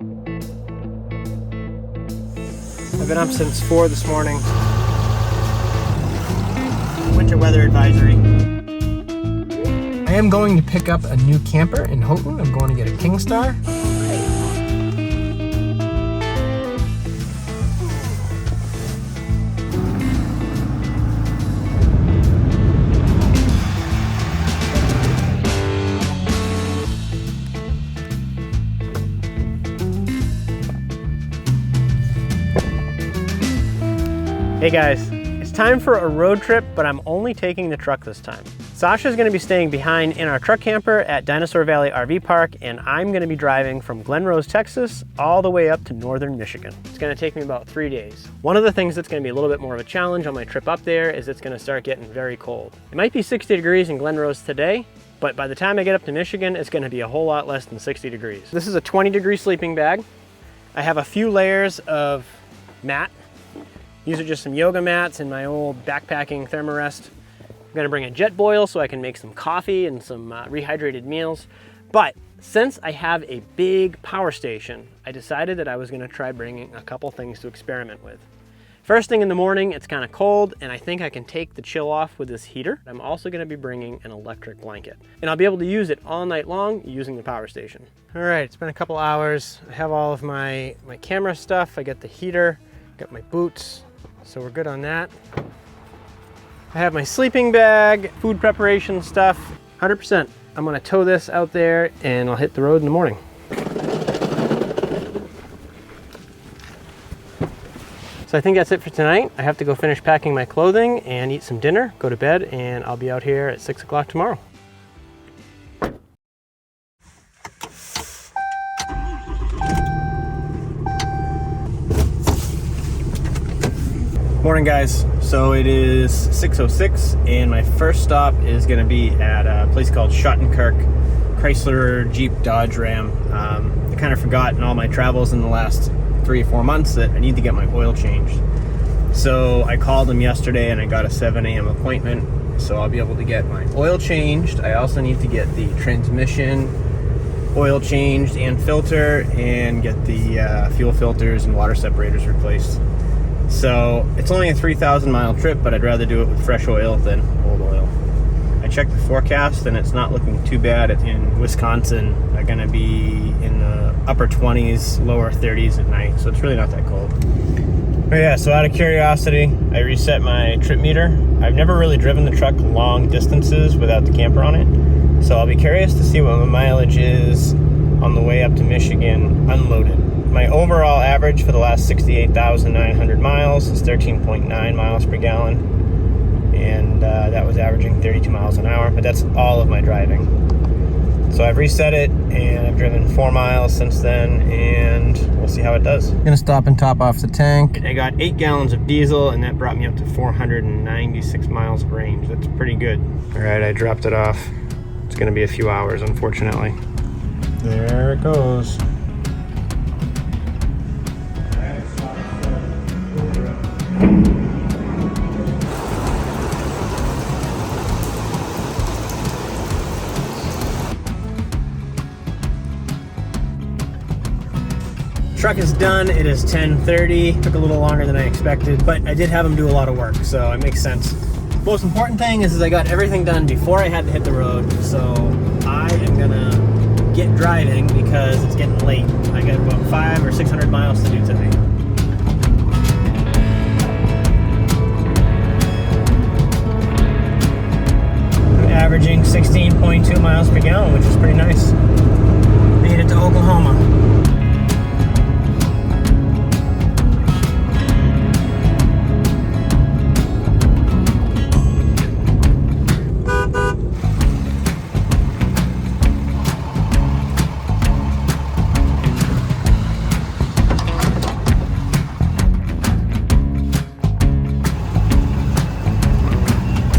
I've been up since 4 this morning. Winter weather advisory. I am going to pick up a new camper in Houghton. I'm going to get a Kingstar. Hey guys, it's time for a road trip, but I'm only taking the truck this time. Sasha's gonna be staying behind in our truck camper at Dinosaur Valley RV Park, and I'm gonna be driving from Glen Rose, Texas, all the way up to northern Michigan. It's gonna take me about 3 days. One of the things that's gonna be a little bit more of a challenge on my trip up there is it's gonna start getting very cold. It might be 60 degrees in Glen Rose today, but by the time I get up to Michigan, it's gonna be a whole lot less than 60 degrees. This is a 20-degree sleeping bag. I have a few layers of mat. These are just some yoga mats and my old backpacking thermarest. I'm gonna bring a jet boil so I can make some coffee and some rehydrated meals. But since I have a big power station, I decided that I was gonna try bringing a couple things to experiment with. First thing in the morning, it's kind of cold, and I think I can take the chill off with this heater. I'm also gonna be bringing an electric blanket, and I'll be able to use it all night long using the power station. All right, it's been a couple hours. I have all of my camera stuff. I got the heater, got my boots, so we're good on that. I have my sleeping bag, food preparation stuff, 100%. I'm gonna tow this out there and I'll hit the road in the morning. So I think that's it for tonight. I have to go finish packing my clothing and eat some dinner, go to bed, and I'll be out here at 6 o'clock tomorrow. Morning guys, so it is 6:06 and my first stop is going to be at a place called Houghton, Chrysler, Jeep, Dodge, Ram. I kind of forgot in all my travels in the last 3 or 4 months that I need to get my oil changed. So I called them yesterday and I got a 7 a.m. appointment, so I'll be able to get my oil changed. I also need to get the transmission oil changed and filter, and get the fuel filters and water separators replaced. So it's only a 3,000 mile trip, but I'd rather do it with fresh oil than old oil. I checked the forecast and it's not looking too bad. In Wisconsin, they're gonna be in the upper 20s, lower 30s at night, so it's really not that cold. But yeah, so out of curiosity, I reset my trip meter. I've never really driven the truck long distances without the camper on it, so I'll be curious to see what my mileage is on the way up to Michigan unloaded. My overall average for the last 68,900 miles is 13.9 miles per gallon, and that was averaging 32 miles an hour, but that's all of my driving. So I've reset it, and I've driven 4 miles since then, and we'll see how it does. I'm gonna stop and top off the tank. I got 8 gallons of diesel, and that brought me up to 496 miles of range. That's pretty good. All right, I dropped it off. It's gonna be a few hours, unfortunately. There it goes. Truck is done. It is 10:30. Took a little longer than I expected, but I did have them do a lot of work, so it makes sense. Most important thing is I got everything done before I had to hit the road, so I am gonna get driving because it's getting late. I got about 500 or 600 miles to do today. I'm averaging 16.2 miles per gallon, which is pretty nice. Made it to Oklahoma.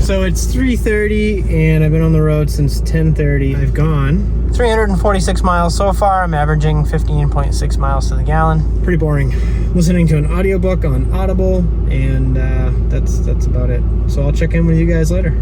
So it's 3:30 and I've been on the road since 10:30. I've gone 346 miles so far. I'm averaging 15.6 miles to the gallon. Pretty boring. Listening to an audiobook on Audible, and that's about it. So I'll check in with you guys later.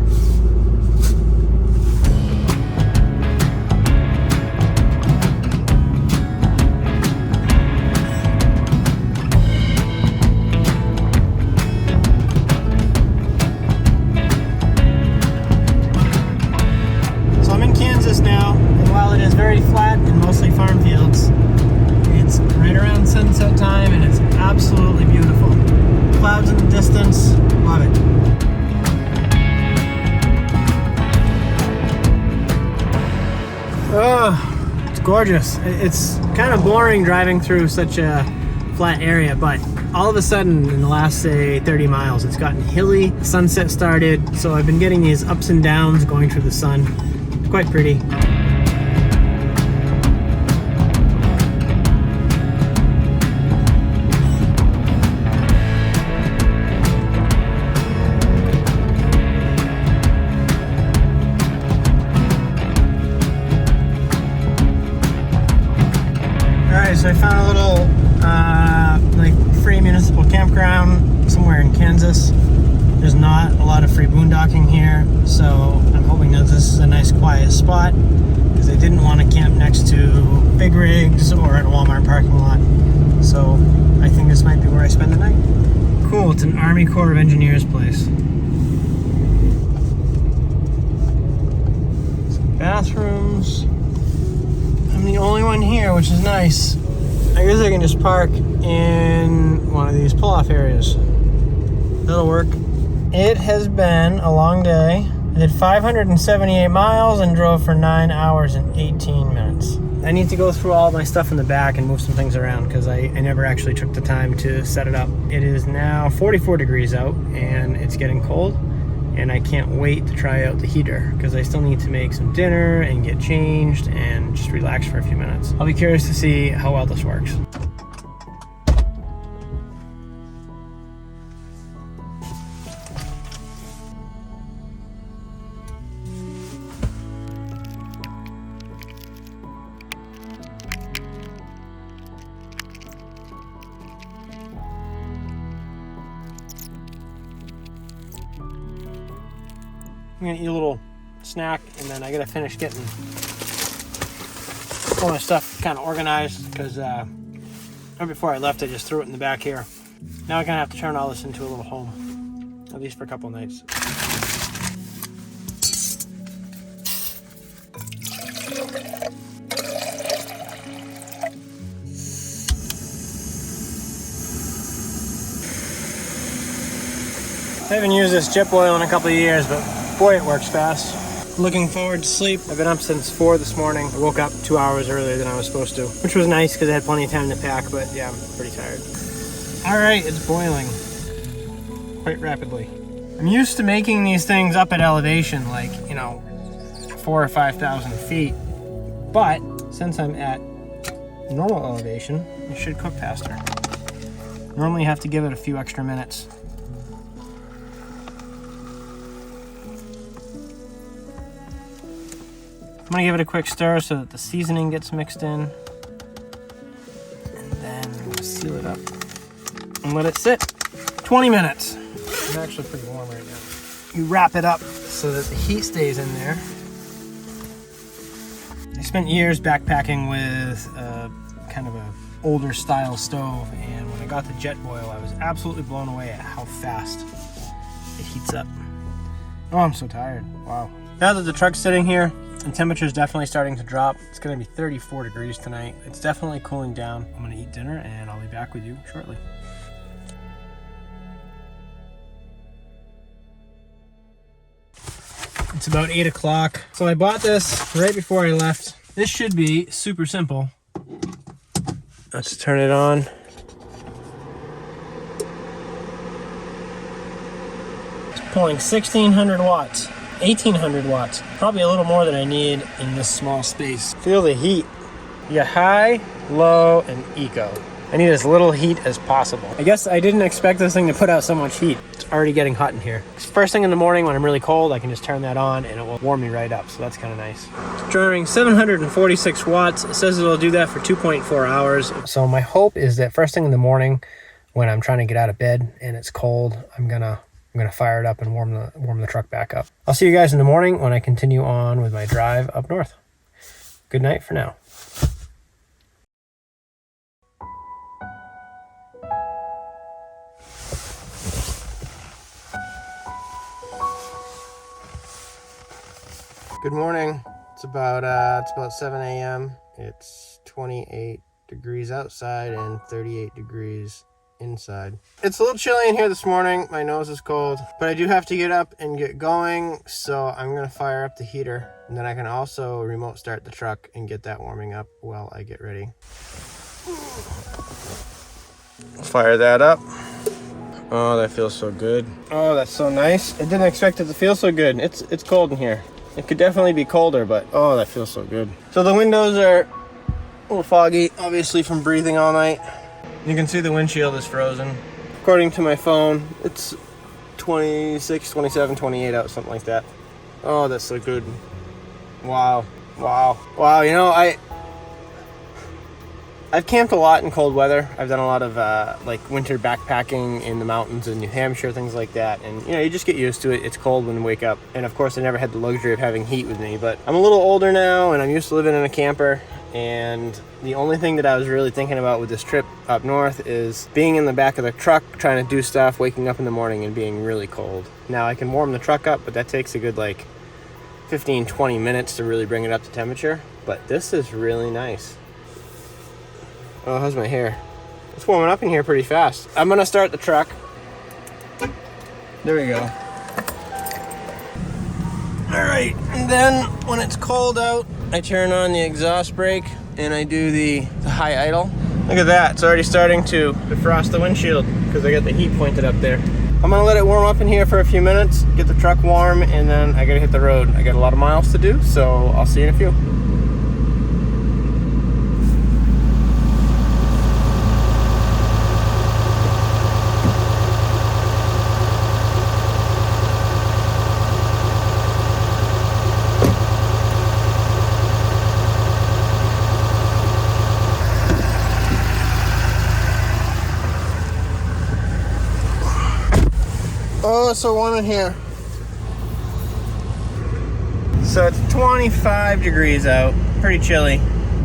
Love it. Oh, it's gorgeous. It's kind of boring driving through such a flat area, but all of a sudden in the last, say, 30 miles, it's gotten hilly. Sunset started, so I've been getting these ups and downs going through the sun. It's quite pretty. So I found a little like free municipal campground somewhere in Kansas. There's not a lot of free boondocking here, so I'm hoping that this is a nice quiet spot because I didn't want to camp next to big rigs or at a Walmart parking lot. So I think this might be where I spend the night. Cool, it's an Army Corps of Engineers place. Some bathrooms. I'm the only one here, which is nice. I guess I can just park in one of these pull-off areas. That'll work. It has been a long day. I did 578 miles and drove for 9 hours and 18 minutes. I need to go through all my stuff in the back and move some things around because I never actually took the time to set it up. It is now 44 degrees out and it's getting cold. And I can't wait to try out the heater because I still need to make some dinner and get changed and just relax for a few minutes. I'll be curious to see how well this works. I'm gonna eat a little snack and then I gotta finish getting all my stuff kind of organized because right before I left I just threw it in the back here. Now I'm gonna have to turn all this into a little home, at least for a couple nights. I haven't used this jet oil in a couple of years, but boy, it works fast. Looking forward to sleep. I've been up since 4 this morning. I woke up 2 hours earlier than I was supposed to, which was nice because I had plenty of time to pack, but yeah, I'm pretty tired. All right, it's boiling quite rapidly. I'm used to making these things up at elevation, like, 4,000 or 5,000 feet, but since I'm at normal elevation, it should cook faster. Normally you have to give it a few extra minutes. I'm gonna give it a quick stir so that the seasoning gets mixed in. And then we'll seal it up and let it sit. 20 minutes. It's actually pretty warm right now. You wrap it up so that the heat stays in there. I spent years backpacking with kind of a older style stove, and when I got the jet boil, I was absolutely blown away at how fast it heats up. Oh, I'm so tired. Wow. Now that the truck's sitting here, and temperature's definitely starting to drop. It's gonna be 34 degrees tonight. It's definitely cooling down. I'm gonna eat dinner and I'll be back with you shortly. It's about 8 o'clock. So I bought this right before I left. This should be super simple. Let's turn it on. It's pulling 1600 watts. 1800 watts, probably a little more than I need in this small space. Feel the heat. You got high, low, and eco. I need as little heat as possible. I guess I didn't expect this thing to put out so much heat. It's already getting hot in here. First thing in the morning when I'm really cold, I can just turn that on and it will warm me right up, so that's kind of nice. It's drawing 746 watts. It says it'll do that for 2.4 hours. So my hope is that first thing in the morning when I'm trying to get out of bed and it's cold, I'm gonna fire it up and warm the truck back up. I'll see you guys in the morning when I continue on with my drive up north. Good night for now. Good morning. It's about 7 a.m. It's 28 degrees outside and 38 degrees inside. It's a little chilly in here this morning. My nose is cold, but I do have to get up and get going. So I'm gonna fire up the heater, and then I can also remote start the truck and get that warming up while I get ready. Fire that up. Oh, that feels so good. Oh, that's so nice. I didn't expect it to feel so good. It's cold in here. It could definitely be colder, but oh, that feels so good. So the windows are a little foggy, obviously from breathing all night. You can see the windshield is frozen. According to my phone, it's 26, 27, 28 out, something like that. Oh, that's so good. Wow. Wow. Wow, you know, I've camped a lot in cold weather. I've done a lot of like winter backpacking in the mountains in New Hampshire, things like that. And you know, you just get used to it. It's cold when you wake up. And of course, I never had the luxury of having heat with me, but I'm a little older now and I'm used to living in a camper. And the only thing that I was really thinking about with this trip up north is being in the back of the truck, trying to do stuff, waking up in the morning and being really cold. Now I can warm the truck up, but that takes a good like 15, 20 minutes to really bring it up to temperature. But this is really nice. Oh, how's my hair? It's warming up in here pretty fast. I'm gonna start the truck. There we go. All right, and then when it's cold out, I turn on the exhaust brake and I do the high idle. Look at that, it's already starting to defrost the windshield because I got the heat pointed up there. I'm gonna let it warm up in here for a few minutes, get the truck warm, and then I gotta hit the road. I got a lot of miles to do, so I'll see you in a few. Oh, it's so warm in here. So it's 25 degrees out, pretty chilly.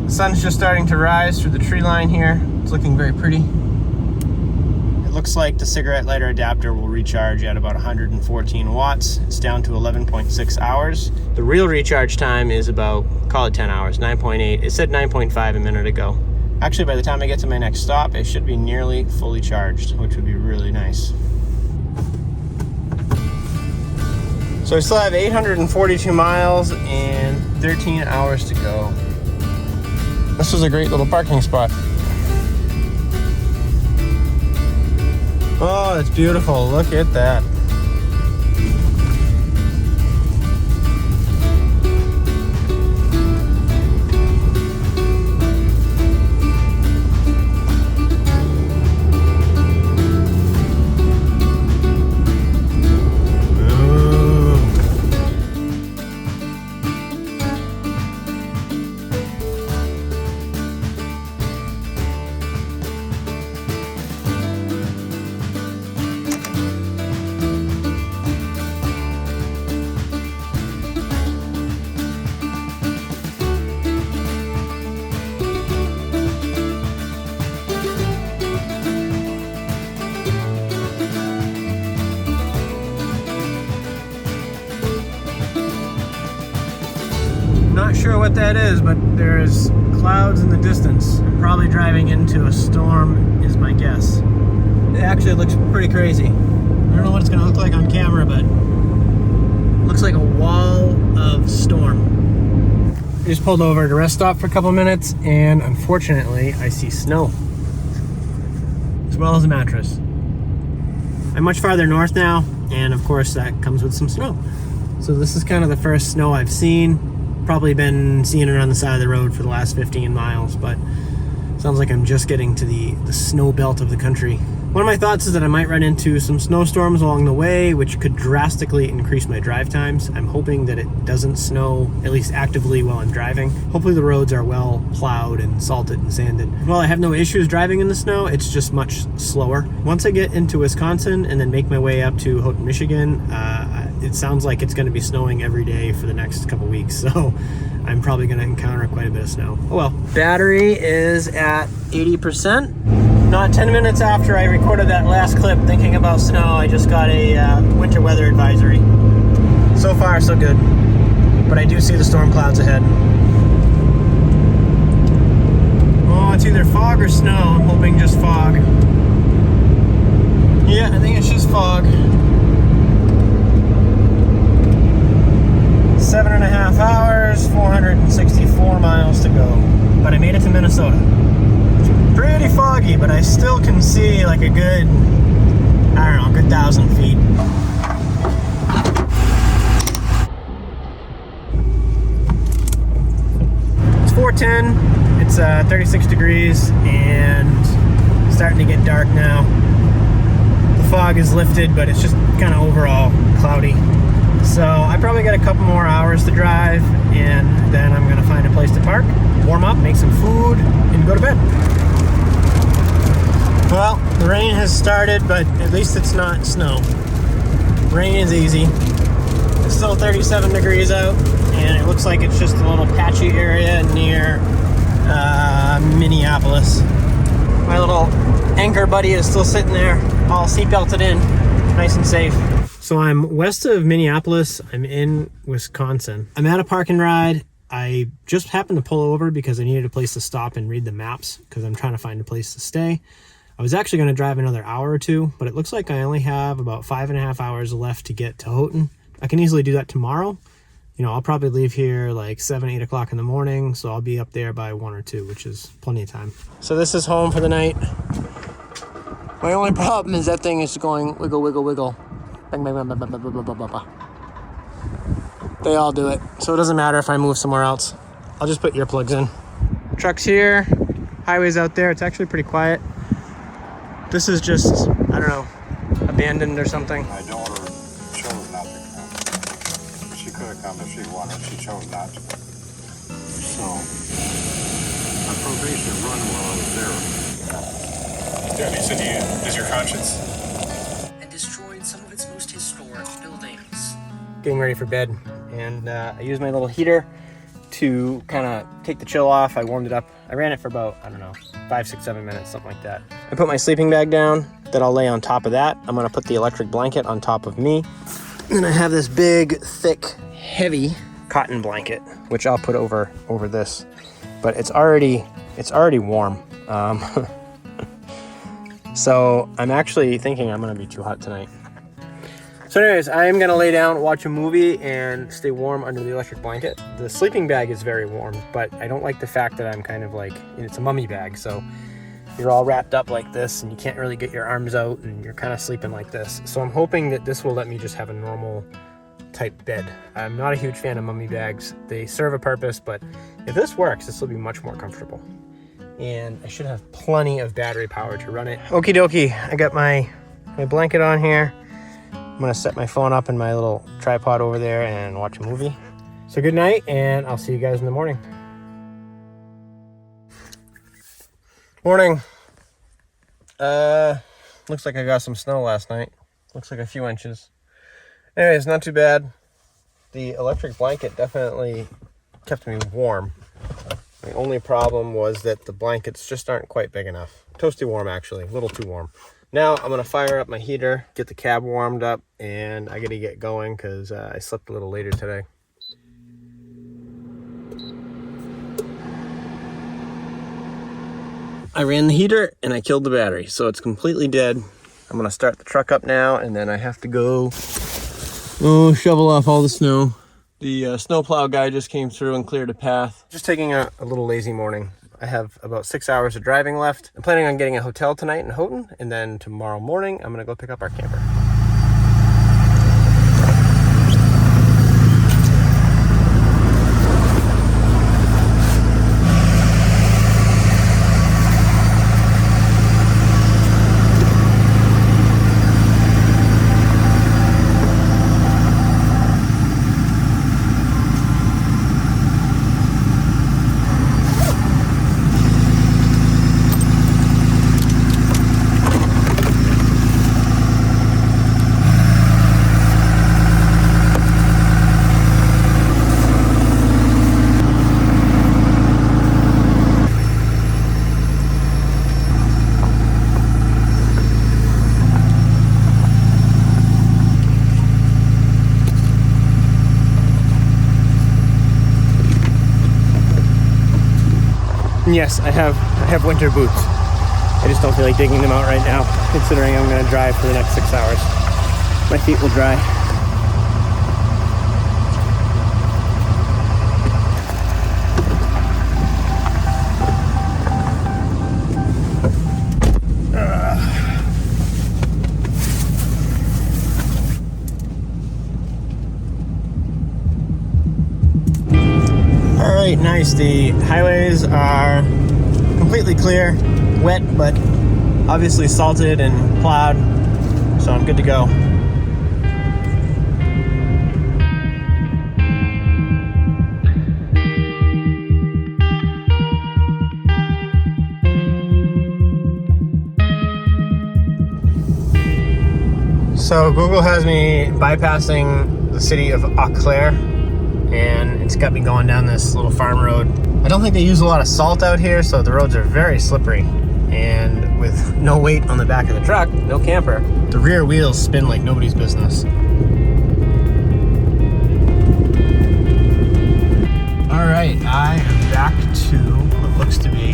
The sun's just starting to rise through the tree line here. It's looking very pretty. It looks like the cigarette lighter adapter will recharge at about 114 watts. It's down to 11.6 hours. The real recharge time is about, call it 10 hours, 9.8. It said 9.5 a minute ago. Actually, by the time I get to my next stop, it should be nearly fully charged, which would be really nice. So I still have 842 miles and 13 hours to go. This was a great little parking spot. Oh, it's beautiful. Look at that. Not sure what that is, but there's clouds in the distance. I'm probably driving into a storm is my guess. It actually looks pretty crazy. I don't know what it's gonna look like on camera, but it looks like a wall of storm. I just pulled over at a rest stop for a couple minutes and unfortunately I see snow as well as a mattress. I'm much farther north now and of course that comes with some snow. So this is kind of the first snow I've seen. Probably been seeing it on the side of the road for the last 15 miles, but sounds like I'm just getting to the snow belt of the country. One of my thoughts is that I might run into some snowstorms along the way, which could drastically increase my drive times. I'm hoping that it doesn't snow, at least actively, while I'm driving. Hopefully the roads are well plowed and salted and sanded. While I have no issues driving in the snow, it's just much slower. Once I get into Wisconsin and then make my way up to Houghton, Michigan, it sounds like it's going to be snowing every day for the next couple weeks, so I'm probably going to encounter quite a bit of snow. Oh well. Battery is at 80%. Not 10 minutes after I recorded that last clip thinking about snow, I just got a winter weather advisory. So far, so good. But I do see the storm clouds ahead. Oh, it's either fog or snow. I'm hoping just fog. Yeah, I think it's just fog. 7.5 hours, 464 miles to go. But I made it to Minnesota. It's pretty foggy, but I still can see like a good, I don't know, a good 1,000 feet. It's 4:10, it's 36 degrees, and it's starting to get dark now. The fog is lifted, but it's just kind of overall cloudy. So I probably got a couple more hours to drive, and then I'm gonna find a place to park, warm up, make some food, and go to bed. Well, the rain has started, but at least it's not snow. Rain is easy. It's still 37 degrees out, and it looks like it's just a little patchy area near Minneapolis. My little anchor buddy is still sitting there, all seatbelted in, nice and safe. So I'm west of Minneapolis. I'm in Wisconsin. I'm at a park and ride. I just happened to pull over because I needed a place to stop and read the maps because I'm trying to find a place to stay. I was actually going to drive another hour or two, but it looks like I only have about 5.5 hours left to get to Houghton. I can easily do that tomorrow. You know, I'll probably leave here like 7, 8 o'clock in the morning, so I'll be up there by 1 or 2, which is plenty of time. So this is home for the night. My only problem is that thing is going wiggle, wiggle, wiggle. Bang, bang, bang, bang, bang, bang, bang, bang, bang, bang. They all do it, so it doesn't matter if I move somewhere else. I'll just put earplugs in. Trucks here, highways out there. It's actually pretty quiet. This is just, I don't know, abandoned or something. My daughter chose not to come. She could have come if she wanted. She chose not to. So, my probation run while I was there. Yeah, so does your conscience? And destroyed some of its most historic buildings. Getting ready for bed, and I used my little heater to kind of take the chill off. I warmed it up. I ran it for about, I don't know, 5, 6, 7 minutes, something like that. I put my sleeping bag down, then I'll lay on top of that. I'm gonna put the electric blanket on top of me. Then I have this big, thick, heavy cotton blanket, which I'll put over this. But it's already warm. So I'm actually thinking I'm gonna be too hot tonight. So anyways, I am gonna lay down, watch a movie, and stay warm under the electric blanket. The sleeping bag is very warm, but I don't like the fact that I'm kind of like, it's a mummy bag, so you're all wrapped up like this, and you can't really get your arms out, and you're kind of sleeping like this. So I'm hoping that this will let me just have a normal type bed. I'm not a huge fan of mummy bags. They serve a purpose, but if this works, this will be much more comfortable. And I should have plenty of battery power to run it. Okie dokie, I got my blanket on here. I'm gonna set my phone up in my little tripod over there and watch a movie. So good night, and I'll see you guys in the morning. Morning. Looks like I got some snow last night. Looks like a few inches. Anyways, not too bad. The electric blanket definitely kept me warm. The only problem was that the blankets just aren't quite big enough. Toasty warm, actually, a little too warm. Now I'm gonna fire up my heater, get the cab warmed up, and I gotta get going because I slept a little later today. I ran the heater and I killed the battery, so it's completely dead. I'm gonna start the truck up now, and then I have to go shovel off all the snow. The snowplow guy just came through and cleared a path. Just taking a little lazy morning. I have about 6 hours of driving left. I'm planning on getting a hotel tonight in Houghton, and then tomorrow morning, I'm gonna go pick up our camper. Yes, I have winter boots. I just don't feel like digging them out right now, considering I'm going to drive for the next 6 hours. My feet will dry. Alright, nice. The highways are completely clear, wet, but obviously salted and plowed, so I'm good to go. So Google has me bypassing the city of Eau Claire, and it's got me going down this little farm road. I don't think they use a lot of salt out here, so the roads are very slippery. And with no weight on the back of the truck, no camper, the rear wheels spin like nobody's business. All right, I am back to what looks to be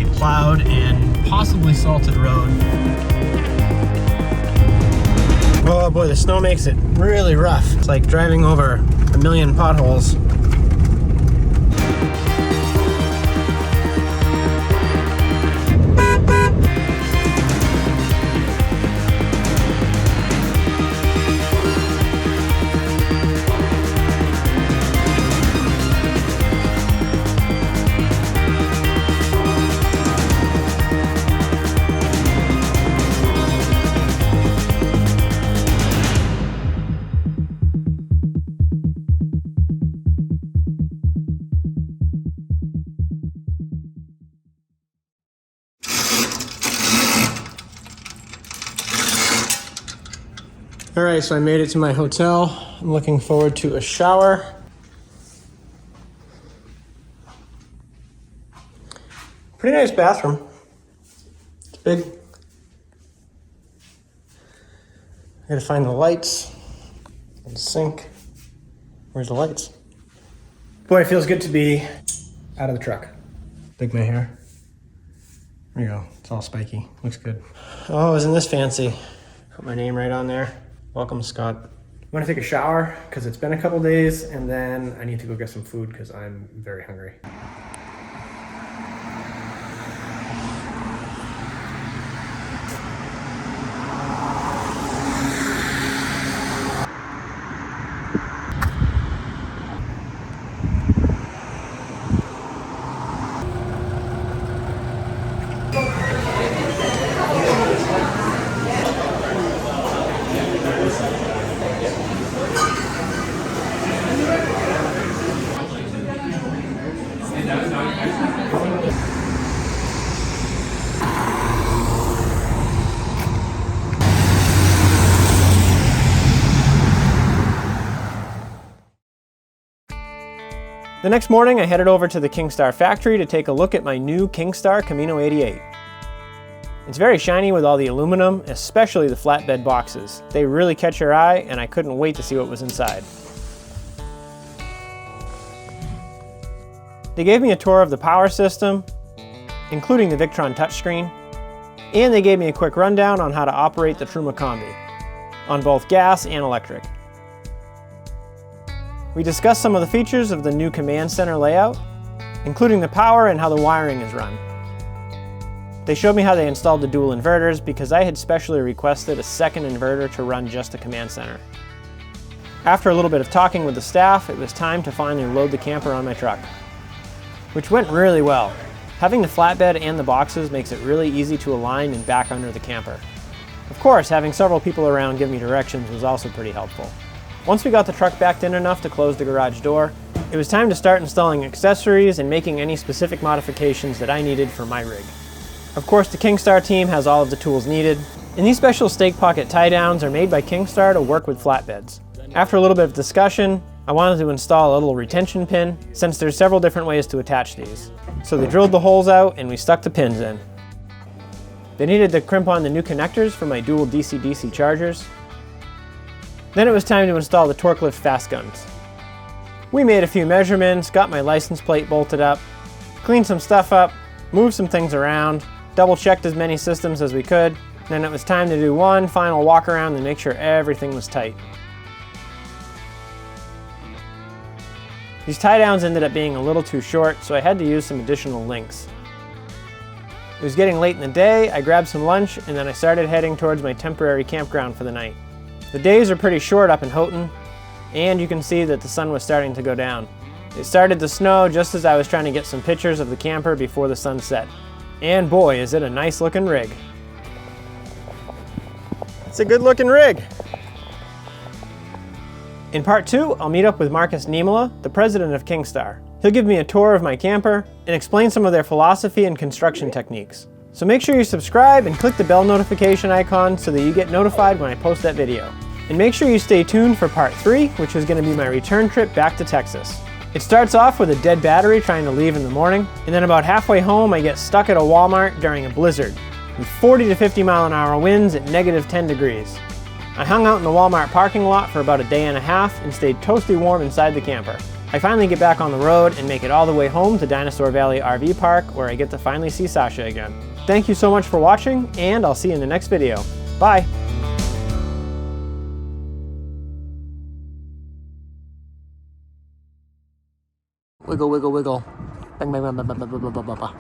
a plowed and possibly salted road. Oh boy, the snow makes it really rough. It's like driving over a million potholes. All right, so I made it to my hotel. I'm looking forward to a shower. Pretty nice bathroom. It's big. I gotta find the lights and the sink. Where's the lights? Boy, it feels good to be out of the truck. Dig my hair. There you go, it's all spiky, looks good. Oh, isn't this fancy? Put my name right on there. Welcome, Scott. I'm gonna take a shower because it's been a couple days, and then I need to go get some food because I'm very hungry. The next morning, I headed over to the Kingstar factory to take a look at my new Kingstar Camino-88. It's very shiny with all the aluminum, especially the flatbed boxes. They really catch your eye, and I couldn't wait to see what was inside. They gave me a tour of the power system, including the Victron touchscreen, and they gave me a quick rundown on how to operate the Truma Combi, on both gas and electric. We discussed some of the features of the new command center layout, including the power and how the wiring is run. They showed me how they installed the dual inverters because I had specially requested a second inverter to run just the command center. After a little bit of talking with the staff, it was time to finally load the camper on my truck, which went really well. Having the flatbed and the boxes makes it really easy to align and back under the camper. Of course, having several people around give me directions was also pretty helpful. Once we got the truck backed in enough to close the garage door, it was time to start installing accessories and making any specific modifications that I needed for my rig. Of course, the Kingstar team has all of the tools needed, and these special stake pocket tie downs are made by Kingstar to work with flatbeds. After a little bit of discussion, I wanted to install a little retention pin since there's several different ways to attach these. So they drilled the holes out and we stuck the pins in. They needed to crimp on the new connectors for my dual DC-DC chargers. Then it was time to install the torque lift fast guns. We made a few measurements, got my license plate bolted up, cleaned some stuff up, moved some things around, double-checked as many systems as we could, and then it was time to do one final walk around and make sure everything was tight. These tie downs ended up being a little too short, so I had to use some additional links. It was getting late in the day, I grabbed some lunch, and then I started heading towards my temporary campground for the night. The days are pretty short up in Houghton, and you can see that the sun was starting to go down. It started to snow just as I was trying to get some pictures of the camper before the sun set. And boy, is it a nice looking rig. It's a good looking rig. In part 2, I'll meet up with Marcus Niemela, the president of Kingstar. He'll give me a tour of my camper and explain some of their philosophy and construction techniques. So make sure you subscribe and click the bell notification icon so that you get notified when I post that video. And make sure you stay tuned for part 3, which is going to be my return trip back to Texas. It starts off with a dead battery trying to leave in the morning, and then about halfway home I get stuck at a Walmart during a blizzard, with 40 to 50 mile an hour winds at -10 degrees. I hung out in the Walmart parking lot for about a day and a half and stayed toasty warm inside the camper. I finally get back on the road and make it all the way home to Dinosaur Valley RV Park, where I get to finally see Sasha again. Thank you so much for watching, and I'll see you in the next video. Bye! Wiggle, wiggle, wiggle. Bang, bang, bang, bang, bang, bang, bang, bang, bang.